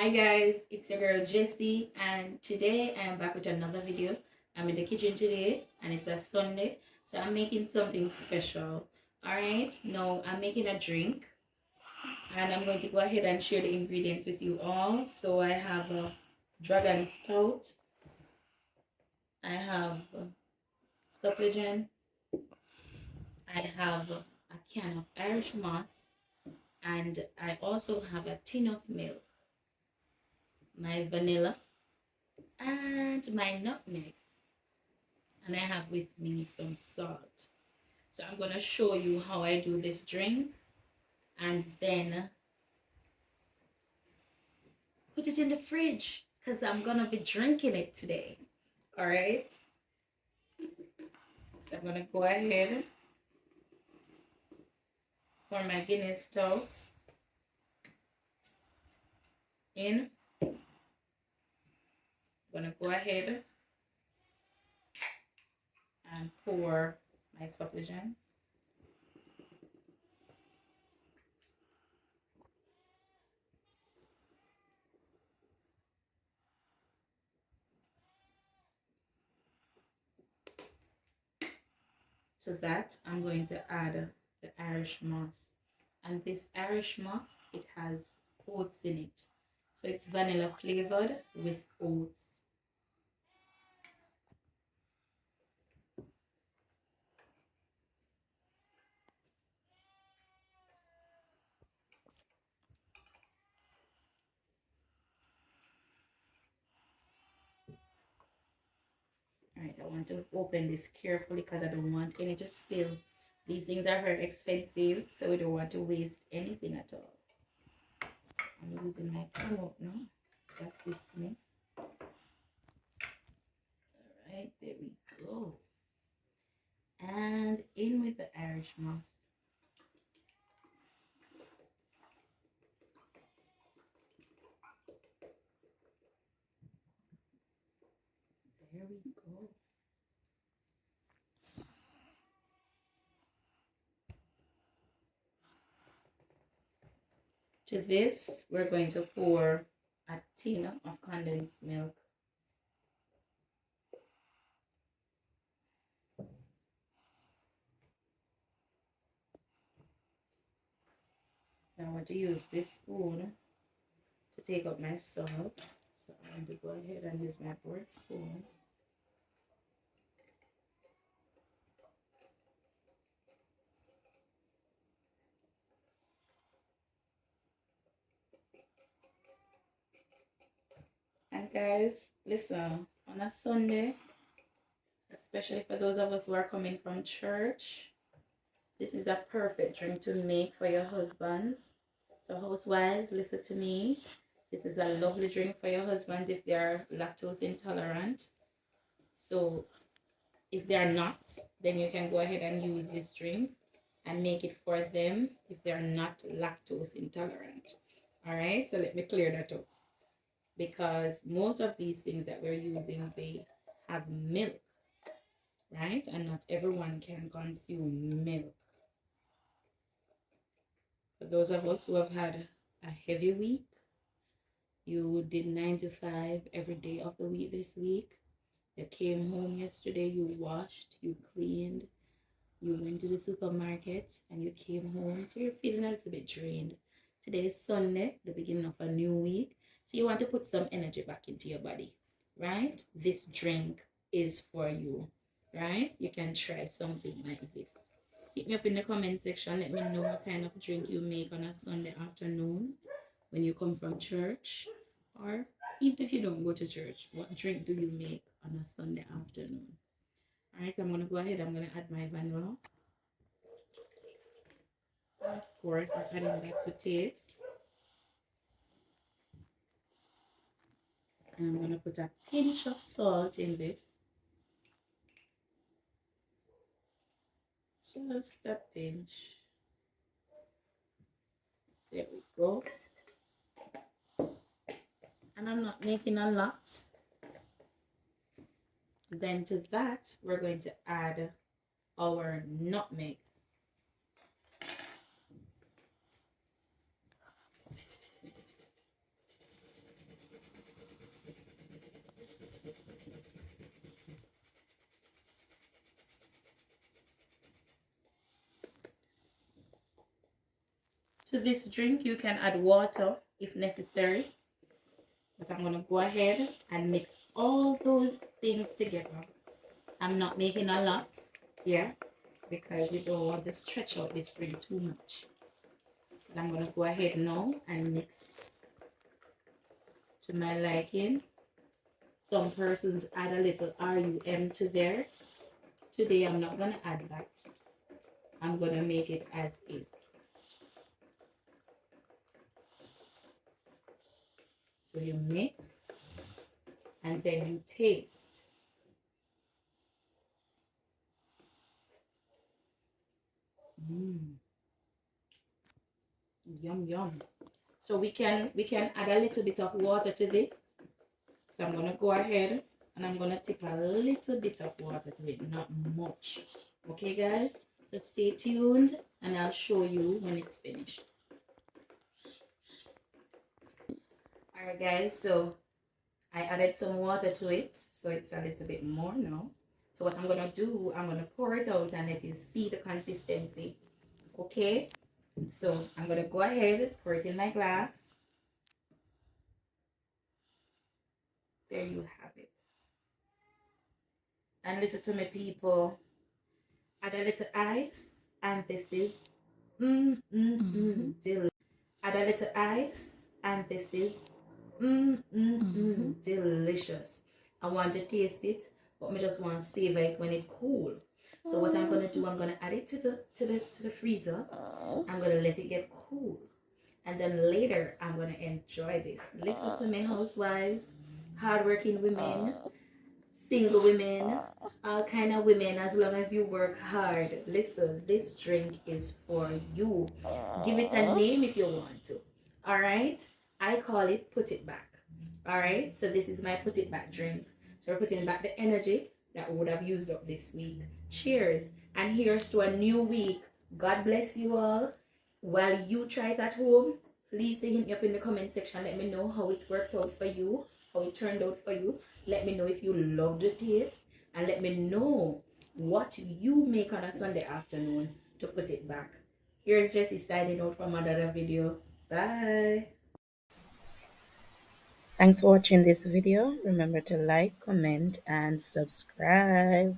Hi guys, it's your girl Jessy, and today I am back with another video. I'm in the kitchen today and it's a Sunday, so I'm making something special. Alright, now I'm making a drink and I'm going to go ahead and share the ingredients with you all. So I have a dragon stout, I have Supligen, I have a can of Irish moss, and I also have a tin of milk, my vanilla, and my nutmeg. And I have with me some salt. So I'm going to show you how I do this drink and then put it in the fridge because I'm going to be drinking it today. All right. So I'm going to go ahead pour my Guinness stout in. I'm going to go ahead and pour my Supligen. To that, I'm going to add the Irish moss. And this Irish moss, it has oats in it. So it's vanilla flavored with oats. Alright, I want to open this carefully because I don't want any to spill. These things are very expensive, so we don't want to waste anything at all. So I'm using my can opener. That's this to me. Alright, there we go. And in with the Irish moss. There we go. To this, we're going to pour a tin of condensed milk. Now I want to use this spoon to take up my salt. So I'm going to go ahead and use my board spoon. And guys, listen, on a Sunday, especially for those of us who are coming from church, this is a perfect drink to make for your husbands. So housewives, listen to me. This is a lovely drink for your husbands if they are lactose intolerant. So if they are not, then you can go ahead and use this drink and make it for them if they are not lactose intolerant. All right, so let me clear that up. Because most of these things that we're using, they have milk, right? And not everyone can consume milk. For those of us who have had a heavy week, you did 9 to 5 every day of the week this week. You came home yesterday, you washed, you cleaned, you went to the supermarket, and you came home. So you're feeling a little bit drained. Today is Sunday, the beginning of a new week. So you want to put some energy back into your body, right? This drink is for you, right? You can try something like this. Hit me up in the comment section. Let me know what kind of drink you make on a Sunday afternoon when you come from church. Or even if you don't go to church, what drink do you make on a Sunday afternoon? All right, so I'm going to go ahead. I'm going to add my vanilla. Of course, I'm adding that to taste. And I'm going to put a pinch of salt in this. Just a pinch. There we go. And I'm not making a lot. Then to that, we're going to add our nutmeg. To this drink, you can add water if necessary, but I'm gonna go ahead and mix all those things together. I'm not making a lot, yeah, because we don't want to stretch out this drink too much. But I'm gonna go ahead now and mix to my liking. Some persons add a little RUM to theirs. Today I'm not gonna add that. I'm gonna make it as is. So you mix and then you taste. Yum yum. So we can add a little bit of water to this. So I'm gonna go ahead and I'm gonna take a little bit of water to it, not much. Okay guys? So stay tuned and I'll show you when it's finished. Alright guys, so I added some water to it, so it's a little bit more now. So what I'm gonna do, I'm gonna pour it out and let you see the consistency. Okay? So I'm gonna go ahead, pour it in my glass. There you have it. And listen to me, people. Add a little ice, and this is delicious. Add a little ice, and this is delicious. I want to taste it, but I just want to savor it when it cool. So what I'm gonna do, I'm gonna add it to the freezer. I'm gonna let it get cool, and then later I'm gonna enjoy this. Listen to me, housewives, hardworking women, single women, all kind of women. As long as you work hard, listen, this drink is for you. Give it a name if you want to. All right, I call it put it back. All right, so this is my put it back drink. So we're putting back the energy that we would have used up this week. Cheers, and here's to a new week. God bless you all. While you try it at home, please hit me up in the comment section. Let me know how it worked out for you, how it turned out for you. Let me know if you love the taste, and let me know what you make on a Sunday afternoon to put it back. Here's Jessy signing out from another video. Bye. Thanks for watching this video. Remember to like, comment, and subscribe.